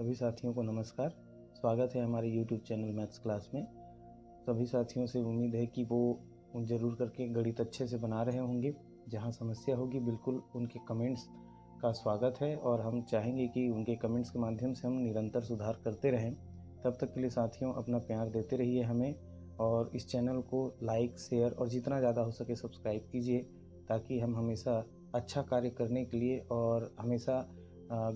सभी साथियों को नमस्कार। स्वागत है हमारे YouTube चैनल मैथ्स क्लास में। सभी साथियों से उम्मीद है कि वो ज़रूर करके गणित अच्छे से बना रहे होंगे। जहां समस्या होगी बिल्कुल उनके कमेंट्स का स्वागत है और हम चाहेंगे कि उनके कमेंट्स के माध्यम से हम निरंतर सुधार करते रहें। तब तक के लिए साथियों अपना प्यार देते रहिए हमें, और इस चैनल को लाइक, शेयर और जितना ज़्यादा हो सके सब्सक्राइब कीजिए, ताकि हम हमेशा अच्छा कार्य करने के लिए और हमेशा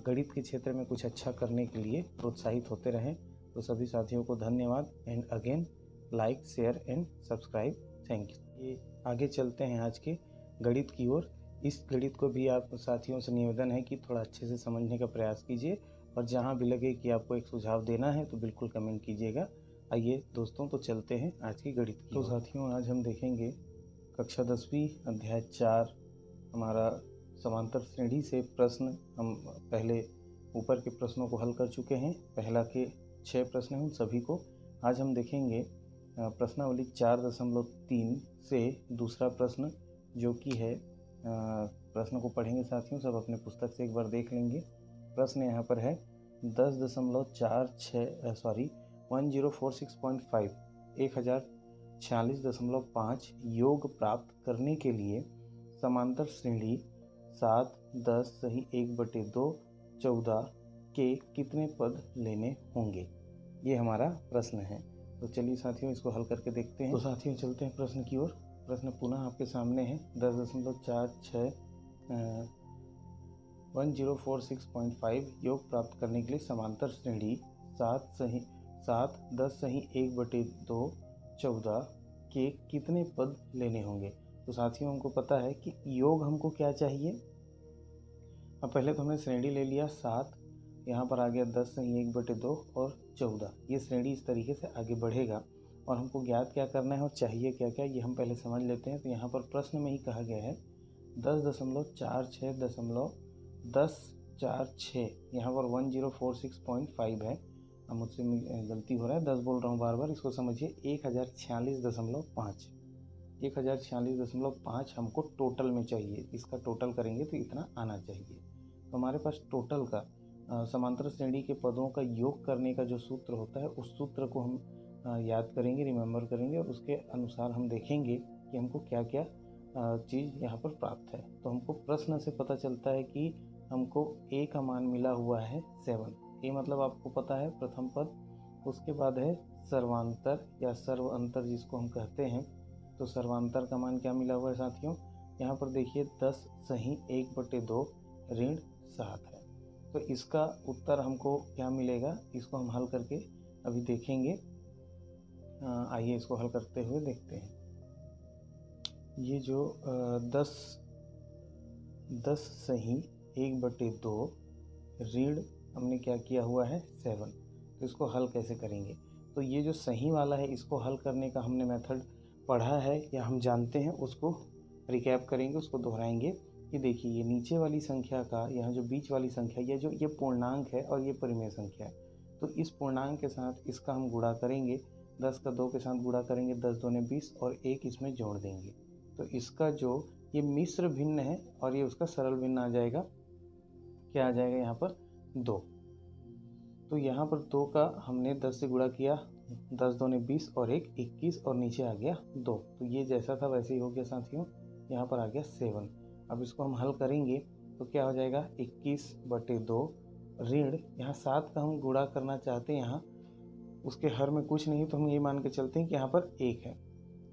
गणित के क्षेत्र में कुछ अच्छा करने के लिए प्रोत्साहित होते रहें। तो सभी साथियों को धन्यवाद and again like, share and subscribe. Thank you. ये आगे चलते हैं आज के गणित की ओर। इस गणित को भी आप साथियों से निवेदन है कि थोड़ा अच्छे से समझने का प्रयास कीजिए, और जहाँ भी लगे कि आपको एक सुझाव देना है तो बिल्कुल कमेंट कीजिएगा। आइए दोस्तों, तो चलते हैं आज की गणित की। तो साथियों आज हम देखेंगे कक्षा 10वीं अध्याय 4 हमारा समांतर श्रेणी से प्रश्न। हम पहले ऊपर के प्रश्नों को हल कर चुके हैं। पहला के 6 प्रश्न हैं, उन सभी को आज हम देखेंगे। प्रश्नावली 4.3 से दूसरा प्रश्न जो कि है, प्रश्न को पढ़ेंगे साथियों, सब अपने पुस्तक से एक बार देख लेंगे। प्रश्न यहाँ पर है 1046.5 1046.5 योग प्राप्त करने के लिए समांतर श्रेणी 7, 10 सही 1/2 14 के कितने पद लेने होंगे। ये हमारा प्रश्न है। तो चलिए साथियों इसको हल करके देखते हैं। तो साथियों चलते हैं प्रश्न की ओर। प्रश्न पुनः आपके सामने है। 10.46 योग प्राप्त करने के लिए समांतर श्रेणी 7, 10 सही 1/2 14 के कितने पद लेने होंगे। तो साथियों हमको पता है कि योग हमको क्या चाहिए। अब पहले तो हमने श्रेणी ले लिया 7, यहाँ पर आ गया 10 सही 1/2 और 14। ये श्रेणी इस तरीके से आगे बढ़ेगा और हमको ज्ञात क्या करना है और चाहिए क्या क्या, ये हम पहले समझ लेते हैं। तो यहाँ पर प्रश्न में ही कहा गया है 10.46, यहाँ पर 1046.5 है। अब मुझसे गलती हो रहा है, 10 बोल रहा हूँ बार बार, इसको समझिए 1046.5 1046.5 हमको टोटल में चाहिए। इसका टोटल करेंगे तो इतना आना चाहिए। तो हमारे पास टोटल का समांतर श्रेणी के पदों का योग करने का जो सूत्र होता है, उस सूत्र को हम याद करेंगे, रिमेंबर करेंगे, और उसके अनुसार हम देखेंगे कि हमको क्या क्या चीज़ यहाँ पर प्राप्त है। तो हमको प्रश्न से पता चलता है कि हमको a का मान मिला हुआ है 7। a मतलब आपको पता है प्रथम पद, उसके बाद है सर्वांतर या सर्व अंतर जिसको हम कहते हैं। तो सर्वांतर का मान क्या मिला हुआ है साथियों, यहाँ पर देखिए 10 सही 1/2 ऋण 7 है। तो इसका उत्तर हमको क्या मिलेगा, इसको हम हल करके अभी देखेंगे। आइए इसको हल करते हुए देखते हैं। ये जो 10 सही 1/2 ऋण हमने क्या किया हुआ है 7, तो इसको हल कैसे करेंगे। तो ये जो सही वाला है, इसको हल करने का हमने मेथड पढ़ा है या हम जानते हैं, उसको रिकैप करेंगे, उसको दोहराएंगे। कि देखिए ये नीचे वाली संख्या का, यहाँ जो बीच वाली संख्या, ये पूर्णांक है और ये परिमेय संख्या है। तो इस पूर्णांक के साथ इसका हम गुणा करेंगे, 10 का 2 के साथ गुणा करेंगे, 10 दूने 20 और 1 इसमें जोड़ देंगे। तो इसका जो ये मिश्र भिन्न है और ये उसका सरल भिन्न आ जाएगा। क्या आ जाएगा यहाँ पर 2। तो यहाँ पर 2 का हमने 10 से गुणा किया, 10 दूने 20 और 1 21 और नीचे आ गया 2। तो ये जैसा था वैसे ही हो गया साथियों। यहाँ पर आ गया 7। अब इसको हम हल करेंगे तो क्या हो जाएगा 21/2 ऋण, यहाँ 7 का हम गुणा करना चाहते हैं, यहाँ उसके हर में कुछ नहीं, तो हम ये मान के चलते हैं कि यहाँ पर 1 है।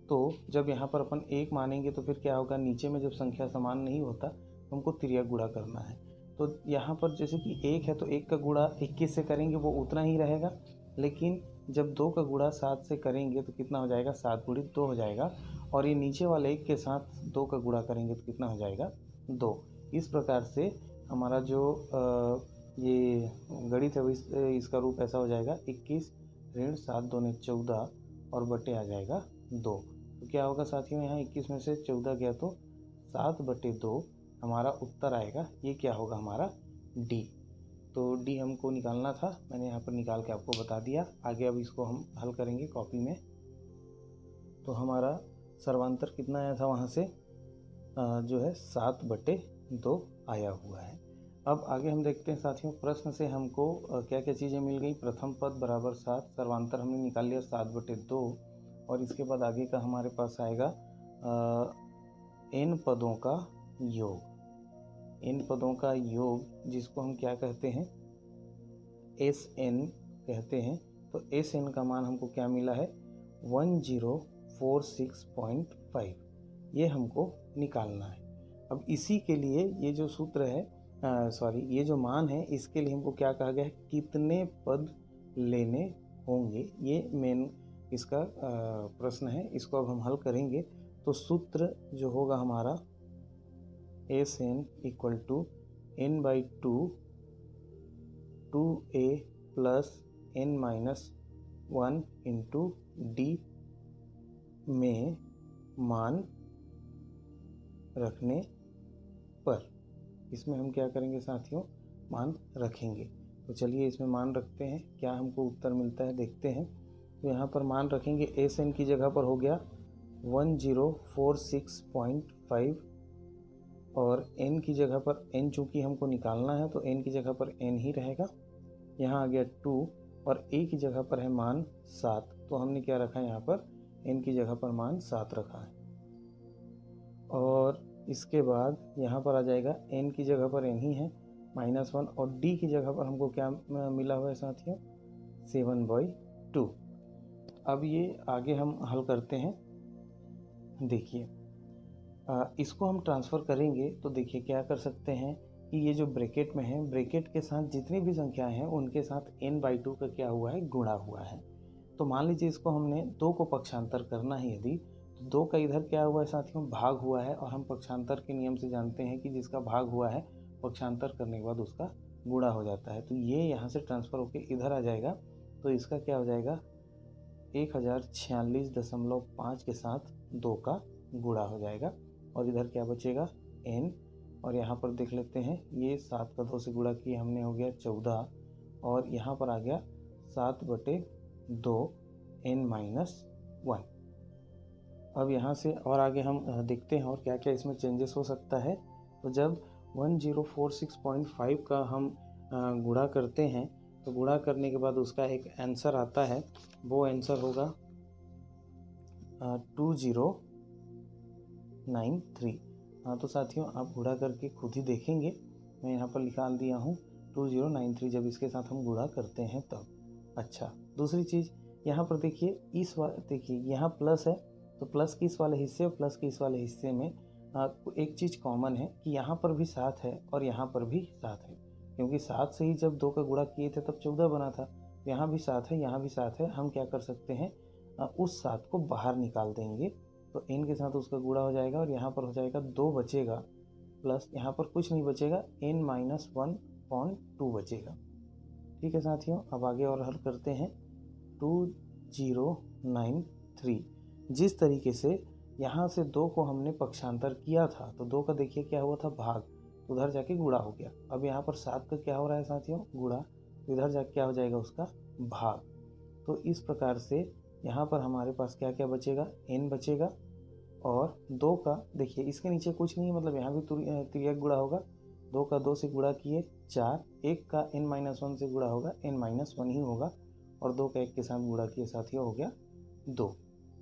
तो जब यहाँ पर अपन 1 मानेंगे तो फिर क्या होगा, नीचे में जब संख्या समान नहीं होता तो हमको तिर्यक गुणा करना है। तो यहाँ पर जैसे कि 1 है तो 1 का गुणा 21 से करेंगे वो उतना ही रहेगा, लेकिन जब 2 का गुणा 7 से करेंगे तो कितना हो जाएगा, 7 × 2 हो जाएगा। और ये नीचे वाले 1 के साथ 2 का गुणा करेंगे तो कितना हो जाएगा 2। इस प्रकार से हमारा जो ये गणित है इसका रूप ऐसा हो जाएगा 21 ऋण 7 दूने 14 और बटे आ जाएगा 2। तो क्या होगा साथियों, यहाँ 21 में से 14 गया तो 7/2 हमारा उत्तर आएगा। ये क्या होगा हमारा D। तो D हमको निकालना था, मैंने यहाँ पर निकाल के आपको बता दिया। आगे अब इसको हम हल करेंगे कॉपी में। तो हमारा सर्वांतर कितना आया था वहाँ से, जो है 7/2 आया हुआ है। अब आगे हम देखते हैं साथियों, प्रश्न से हमको क्या क्या चीज़ें मिल गई। प्रथम पद बराबर 7, सर्वांतर हमने निकाल लिया 7/2, और इसके बाद आगे का हमारे पास आएगा n पदों का योग। n पदों का योग जिसको हम क्या कहते हैं, Sn कहते हैं। तो Sn का मान हमको क्या मिला है, 1046.5, ये हमको निकालना है। अब इसी के लिए ये जो सूत्र है, ये जो मान है, इसके लिए हमको क्या कहा गया है, कितने पद लेने होंगे, ये मेन इसका प्रश्न है। इसको अब हम हल करेंगे। तो सूत्र जो होगा हमारा Sn equal to n/2 2a plus n-1 into d में मान रखने पर, इसमें हम क्या करेंगे साथियों, मान रखेंगे। तो चलिए इसमें मान रखते हैं, क्या हमको उत्तर मिलता है देखते हैं। तो यहाँ पर मान रखेंगे, Sn की जगह पर हो गया 1046.5, और n की जगह पर n चूँकि हमको निकालना है तो n की जगह पर n ही रहेगा। यहाँ आ गया 2, और a की जगह पर है मान 7, तो हमने क्या रखा है यहाँ पर, n की जगह पर मान 7 रखा है। और इसके बाद यहाँ पर आ जाएगा n की जगह पर n ही है -1, और d की जगह पर हमको क्या मिला हुआ है साथियों, 7/2। अब ये आगे हम हल करते हैं। देखिए इसको हम ट्रांसफ़र करेंगे तो देखिए क्या कर सकते हैं कि ये जो ब्रैकेट में है, ब्रैकेट के साथ जितनी भी संख्याएं हैं उनके साथ n/2 का क्या हुआ है, गुणा हुआ है। तो मान लीजिए इसको हमने 2 को पक्षांतर करना है, यदि तो 2 का इधर क्या हुआ है साथियों, भाग हुआ है, और हम पक्षांतर के नियम से जानते हैं कि जिसका भाग हुआ है पक्षांतर करने के बाद उसका गुणा हो जाता है। तो ये यहाँ से ट्रांसफ़र होकर इधर आ जाएगा, तो इसका क्या हो जाएगा, 1046.5 के साथ 2 का गुणा हो जाएगा, और इधर क्या बचेगा, n, और यहाँ पर देख लेते हैं, ये 7 का 2 से गुणा किए हमने, हो गया 14, और यहाँ पर आ गया 7/2 n-1। अब यहाँ से और आगे हम देखते हैं और क्या क्या इसमें चेंजेस हो सकता है। तो जब 1046.5 का हम गुणा करते हैं, तो गुणा करने के बाद उसका एक आंसर आता है, वो आंसर होगा 2093। हाँ तो साथियों आप गुणा करके खुद ही देखेंगे, मैं यहाँ पर निकाल दिया हूँ 2093 जब इसके साथ हम गुणा करते हैं तब। अच्छा, दूसरी चीज़ यहाँ पर देखिए, देखिए यहाँ प्लस है, तो प्लस की इस वाले हिस्से और प्लस के इस वाले हिस्से में एक चीज़ कॉमन है कि यहाँ पर भी 7 है और यहाँ पर भी 7 है, क्योंकि 7 से ही जब 2 का गुणा किए थे तब 14 बना था। यहाँ भी 7 है, यहाँ भी 7 है। हम क्या कर सकते हैं, उस 7 को बाहर निकाल देंगे, तो n के साथ उसका गुणा हो जाएगा, और यहाँ पर हो जाएगा 2 बचेगा, प्लस यहाँ पर कुछ नहीं बचेगा, n-1/2 बचेगा। ठीक है साथियों, अब आगे और हल करते हैं। 2093, जिस तरीके से यहाँ से 2 को हमने पक्षांतर किया था, तो 2 का देखिए क्या हुआ था, भाग, तो उधर जाके गुणा हो गया। अब यहाँ पर 7 का क्या हो रहा है साथियों, गुणा, तो इधर जाके क्या हो जाएगा, उसका भाग। तो इस प्रकार से यहाँ पर हमारे पास क्या क्या बचेगा, n बचेगा, और 2 का देखिए इसके नीचे कुछ नहीं है, मतलब यहाँ भी तिर्यक गुणा होगा, 2 का 2 से गुणा किए 4, 1 का n-1 से गुणा होगा, n-1 ही होगा, और 2 का 1 के साथ गुणा किए साथियों, हो गया 2।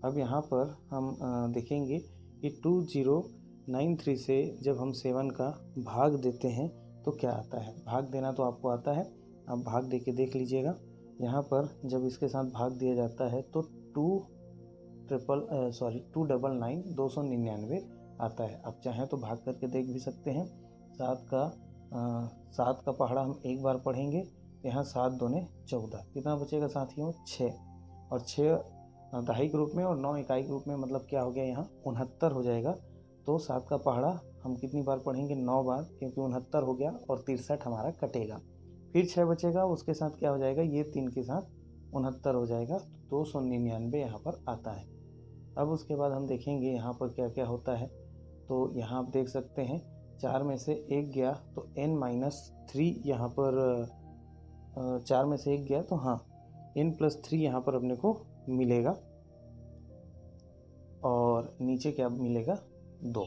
अब यहाँ पर हम देखेंगे कि 2093 से जब हम 7 का भाग देते हैं तो क्या आता है। भाग देना तो आपको आता है, आप भाग दे के देख लीजिएगा। यहाँ पर जब इसके साथ भाग दिया जाता है तो 299 आता है। आप चाहें तो भाग करके देख भी सकते हैं। 7 का पहाड़ा हम एक बार पढ़ेंगे, यहाँ 7 दूने 14, कितना बचेगा साथियों, 6, और 6 दहाई रूप में और 9 इकाई रूप में, मतलब क्या हो गया, यहाँ 69 हो जाएगा। तो 7 का पहाड़ा हम कितनी बार पढ़ेंगे, 9 बार, क्योंकि 69 हो गया, और 63 हमारा कटेगा, फिर 6 बचेगा, उसके साथ क्या हो जाएगा, ये 3 के साथ 69 हो जाएगा, 299 यहाँ पर आता है। अब उसके बाद हम देखेंगे यहाँ पर क्या क्या होता है। तो यहाँ आप देख सकते हैं 4 में से 1 गया तो n-3 यहाँ पर 4 में से 1 गया तो हाँ n+3 यहाँ पर अपने को मिलेगा, और नीचे क्या मिलेगा, 2।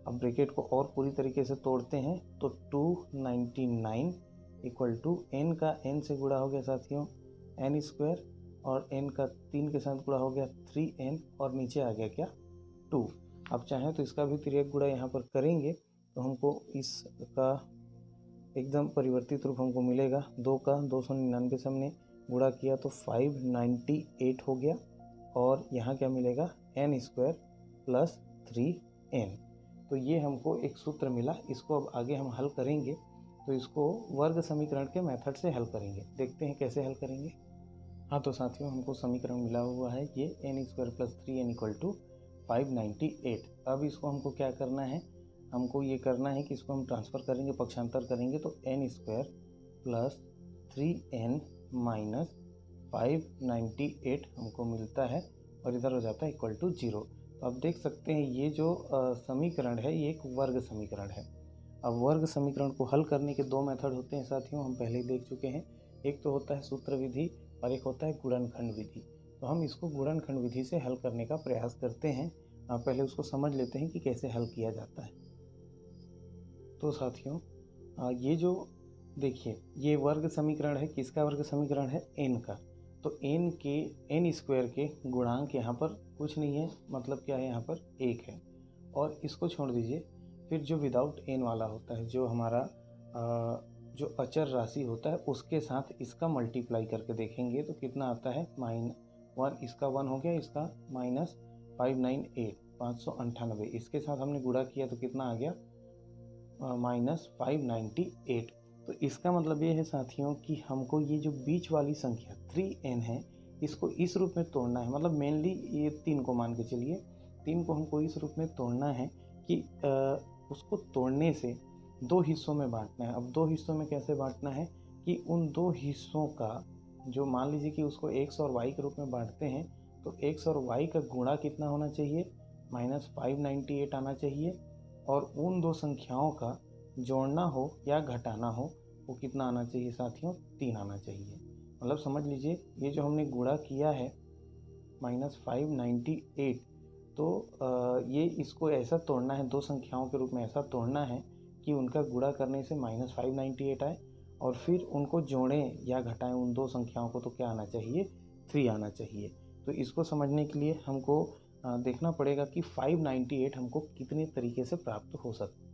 अब ब्रैकेट को और पूरी तरीके से तोड़ते हैं तो 299 इक्वल टू n का n से गुणा हो गया साथियों n स्क्वायर, और n का 3 के साथ गुणा हो गया 3n, और नीचे आ गया क्या 2। अब चाहें तो इसका भी तिर्यक गुणा यहाँ पर करेंगे तो हमको इसका एकदम परिवर्तित रूप हमको मिलेगा। 2 का 299 से हमने गुणा किया तो 598 हो गया, और यहाँ क्या मिलेगा n स्क्वायर प्लस 3n। तो ये हमको एक सूत्र मिला। इसको अब आगे हम हल करेंगे तो इसको वर्ग समीकरण के मेथड से हल करेंगे। देखते हैं कैसे हल करेंगे। हाँ तो साथियों हमको समीकरण मिला हुआ है ये n square plus 3n equal to 598। अब इसको हमको क्या करना है, हमको ये करना है कि इसको हम ट्रांसफ़र करेंगे, पक्षांतर करेंगे तो n square plus 3n minus 598 हमको मिलता है, और इधर हो जाता है इक्वल टू 0। तो आप देख सकते हैं ये जो समीकरण है ये एक वर्ग समीकरण है। अब वर्ग समीकरण को हल करने के दो मेथड होते हैं साथियों, हम पहले ही देख चुके हैं। एक तो होता है सूत्र विधि और एक होता है गुणनखंड विधि। तो हम इसको गुणनखंड विधि से हल करने का प्रयास करते हैं। पहले उसको समझ लेते हैं कि कैसे हल किया जाता है। तो साथियों ये जो देखिए ये वर्ग समीकरण है, किसका वर्ग समीकरण है, n का। तो n स्क्वायर के गुणांक यहाँ पर कुछ नहीं है, मतलब क्या है यहाँ पर 1 है, और इसको छोड़ दीजिए। फिर जो विदाउट n वाला होता है, जो हमारा जो अचर राशि होता है उसके साथ इसका मल्टीप्लाई करके देखेंगे तो कितना आता है -1, इसका 1 हो गया, इसका -598 इसके साथ हमने गुणा किया तो कितना आ गया -598। तो इसका मतलब ये है साथियों कि हमको ये जो बीच वाली संख्या 3n है इसको इस रूप में तोड़ना है। मतलब मेनली ये 3 को मान के चलिए, 3 को हमको इस रूप में तोड़ना है कि उसको तोड़ने से 2 हिस्सों में बांटना है। अब 2 हिस्सों में कैसे बांटना है कि उन 2 हिस्सों का जो मान लीजिए कि उसको x और y के रूप में बांटते हैं तो x और y का गुणा कितना होना चाहिए, -598 आना चाहिए, और उन 2 संख्याओं का जोड़ना हो या घटाना हो वो कितना आना चाहिए साथियों, 3 आना चाहिए। मतलब समझ लीजिए ये जो हमने गुणा किया है -598, तो ये इसको ऐसा तोड़ना है, 2 संख्याओं के रूप में ऐसा तोड़ना है कि उनका गुणा करने से -598 आए, और फिर उनको जोड़ें या घटाएं उन 2 संख्याओं को तो क्या आना चाहिए, 3 आना चाहिए। तो इसको समझने के लिए हमको देखना पड़ेगा कि 598 हमको कितने तरीके से प्राप्त हो सकता है।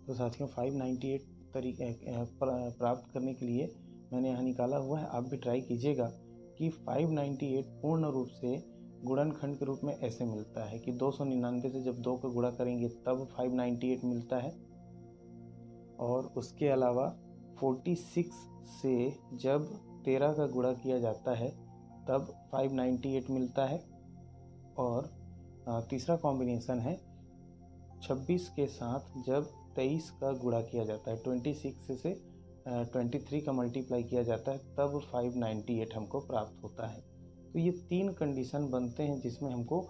तो साथियों 598 तरीके प्राप्त करने के लिए मैंने यहाँ निकाला हुआ है, आप भी ट्राई कीजिएगा कि 598 पूर्ण रूप से गुणनखंड के रूप में ऐसे मिलता है कि 299 से जब 2 का गुणा करेंगे तब 598 मिलता है, और उसके अलावा 46 से जब 13 का गुणा किया जाता है तब 598 मिलता है, और तीसरा कॉम्बिनेशन है 26 के साथ जब 23 का गुणा किया जाता है, 26 से 23 का मल्टीप्लाई किया जाता है तब 598 हमको प्राप्त होता है। तो ये 3 कंडीशन बनते हैं जिसमें हमको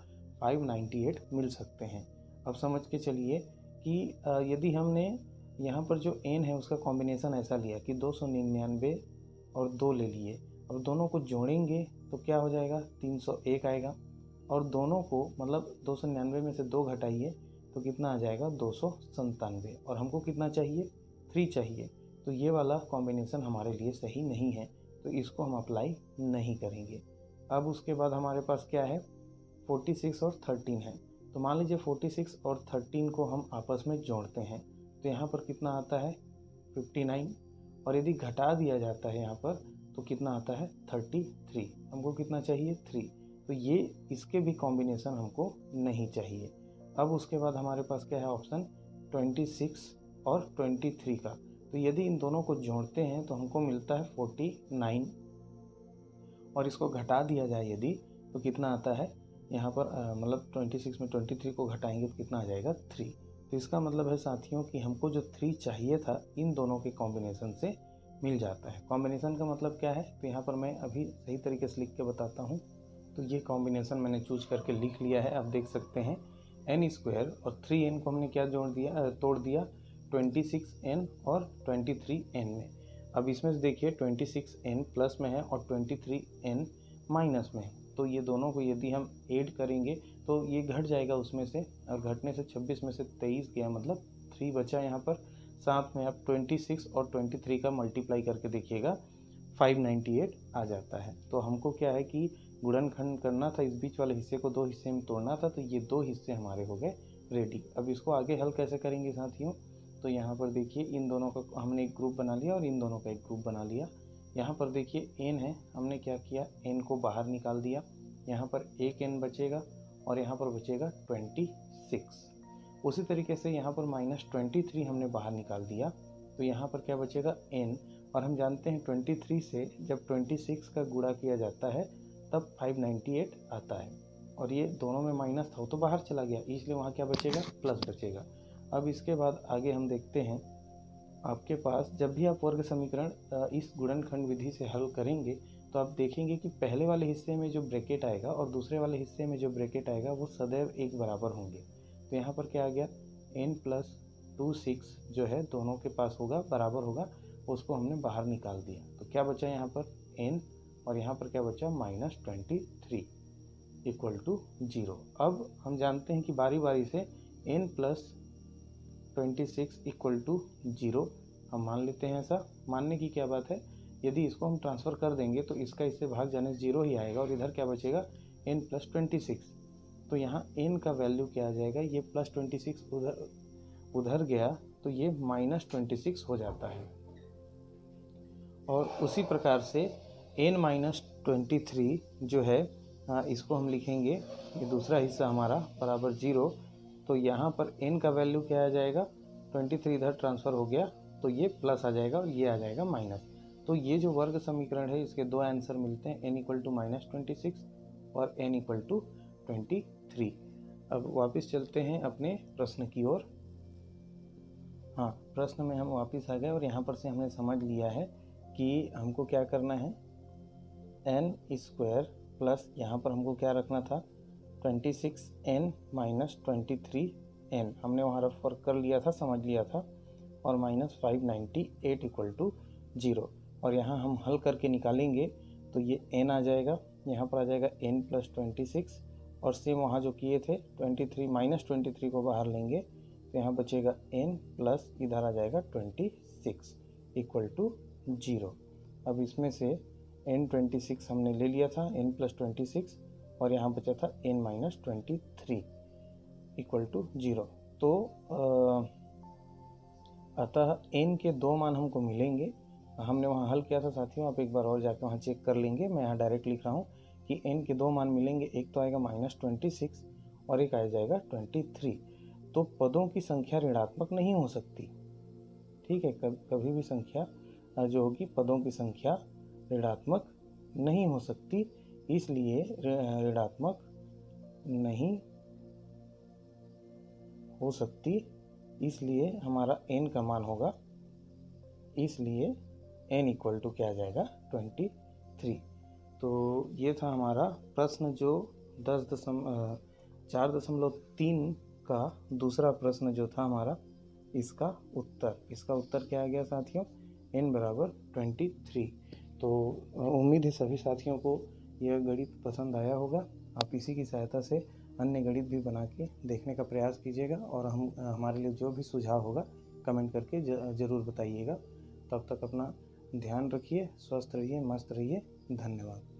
598 मिल सकते हैं। अब समझ के चलिए कि यदि हमने यहाँ पर जो n है उसका कॉम्बिनेशन ऐसा लिया कि 299 और 2 ले लिए, अब दोनों को जोड़ेंगे तो क्या हो जाएगा, 301 आएगा, और दोनों को मतलब 299 में से 2 घटाइए तो कितना आ जाएगा 297, और हमको कितना चाहिए, 3 चाहिए। तो ये वाला कॉम्बिनेशन हमारे लिए सही नहीं है, तो इसको हम अप्लाई नहीं करेंगे। अब उसके बाद हमारे पास क्या है, 46 और 13 है। तो मान लीजिए 46 और 13 को हम आपस में जोड़ते हैं तो यहाँ पर कितना आता है 59, और यदि घटा दिया जाता है यहाँ पर तो कितना आता है 33। हमको कितना चाहिए 3, तो ये इसके भी कॉम्बिनेशन हमको नहीं चाहिए। अब उसके बाद हमारे पास क्या है ऑप्शन 26 और 23 का। तो यदि इन दोनों को जोड़ते हैं तो हमको मिलता है 49, और इसको घटा दिया जाए यदि तो कितना आता है यहाँ पर मतलब 26 में 23 को घटाएंगे तो कितना आ जाएगा 3। तो इसका मतलब है साथियों कि हमको जो 3 चाहिए था इन दोनों के कॉम्बिनेशन से मिल जाता है। कॉम्बिनेशन का मतलब क्या है, तो यहाँ पर मैं अभी सही तरीके से लिख के बताता हूँ। तो ये कॉम्बिनेशन मैंने चूज करके लिख लिया है, आप देख सकते हैं n स्क्वायर और 3n को हमने क्या तोड़ दिया 26n और 23n में। अब इसमें से देखिए 26n प्लस में है और 23n माइनस में है, तो ये दोनों को यदि हम ऐड करेंगे तो ये घट जाएगा उसमें से, और घटने से 26 में से 23 गया, मतलब 3 बचा यहाँ पर। साथ में आप 26 और 23 का मल्टीप्लाई करके देखिएगा 598 आ जाता है। तो हमको क्या है कि गुणनखंड करना था, इस बीच वाले हिस्से को 2 हिस्से में तोड़ना था, तो ये 2 हिस्से हमारे हो गए रेडी। अब इसको आगे हल कैसे करेंगे साथियों, तो यहाँ पर देखिए इन दोनों का हमने एक ग्रुप बना लिया और इन दोनों का एक ग्रुप बना लिया। यहाँ पर देखिए n है, हमने क्या किया, n को बाहर निकाल दिया, यहाँ पर एक n बचेगा और यहाँ पर बचेगा 26। उसी तरीके से यहाँ पर -23 हमने बाहर निकाल दिया, तो यहाँ पर क्या बचेगा n, और हम जानते हैं 23 से जब 26 का गुणा किया जाता है तब 598 आता है, और ये दोनों में माइनस था तो बाहर चला गया, इसलिए वहाँ क्या बचेगा, प्लस बचेगा। अब इसके बाद आगे हम देखते हैं, आपके पास जब भी आप वर्ग समीकरण इस गुणनखंड विधि से हल करेंगे तो आप देखेंगे कि पहले वाले हिस्से में जो ब्रैकेट आएगा और दूसरे वाले हिस्से में जो ब्रैकेट आएगा वो सदैव एक बराबर होंगे। तो यहाँ पर क्या आ गया, n+26 जो है दोनों के पास होगा, बराबर होगा, उसको हमने बाहर निकाल दिया। तो क्या बचा यहाँ पर n, और यहाँ पर क्या बचा -23 इक्वल टू 0। अब हम जानते हैं कि बारी बारी से n+26 इक्वल टू 0 हम मान लेते हैं। ऐसा मानने की क्या बात है, यदि इसको हम ट्रांसफ़र कर देंगे तो इसका इससे भाग जाने से 0 ही आएगा, और इधर क्या बचेगा n+26। तो यहाँ n का वैल्यू क्या आ जाएगा, ये +26 उधर गया तो ये -26 हो जाता है। और उसी प्रकार से n-23 जो है इसको हम लिखेंगे, ये दूसरा हिस्सा हमारा बराबर 0। तो यहाँ पर n का वैल्यू क्या आ जाएगा, 23 इधर ट्रांसफ़र हो गया तो ये प्लस आ जाएगा और ये आ जाएगा माइनस। तो ये जो वर्ग समीकरण है इसके दो आंसर मिलते हैं, n = -26 और n = 23। अब वापस चलते हैं अपने प्रश्न की ओर। हाँ, प्रश्न में हम वापस आ गए और यहाँ पर से हमने समझ लिया है कि हमको क्या करना है, n² प्लस यहाँ पर हमको क्या रखना था 26n - 23n, हमने वहाँ रफ वर्क कर लिया था, समझ लिया था, और -598 = 0। और यहाँ हम हल करके निकालेंगे तो ये n आ जाएगा, यहाँ पर आ जाएगा n+26, और सेम वहाँ जो किए थे 23 को बाहर लेंगे तो यहाँ बचेगा n प्लस इधर आ जाएगा 26 = 0। अब इसमें से n26 हमने ले लिया था, n+26, और यहाँ बचा था n-23 = 0। तो अतः n के 2 मान हमको मिलेंगे। हमने वहाँ हल किया था साथियों, आप एक बार और जाकर वहाँ चेक कर लेंगे। मैं यहाँ डायरेक्ट लिख रहा हूँ कि n के 2 मान मिलेंगे, एक तो आएगा -26 और एक आ जाएगा 23। तो पदों की संख्या ऋणात्मक नहीं हो सकती, ठीक है, कभी भी संख्या जो होगी पदों की संख्या ऋणात्मक नहीं हो सकती, इसलिए ऋणात्मक नहीं हो सकती, इसलिए हमारा n का मान होगा, इसलिए n = क्या आ जाएगा 23। तो ये था हमारा प्रश्न जो 4.3 का दूसरा प्रश्न जो था हमारा, इसका उत्तर क्या आ गया साथियों, n = 23। तो उम्मीद है सभी साथियों को यह गणित पसंद आया होगा। आप इसी की सहायता से अन्य गणित भी बना के देखने का प्रयास कीजिएगा, और हमारे लिए जो भी सुझाव होगा कमेंट करके ज़रूर बताइएगा। तब तक अपना ध्यान रखिए, स्वस्थ रहिए, मस्त रहिए। धन्यवाद।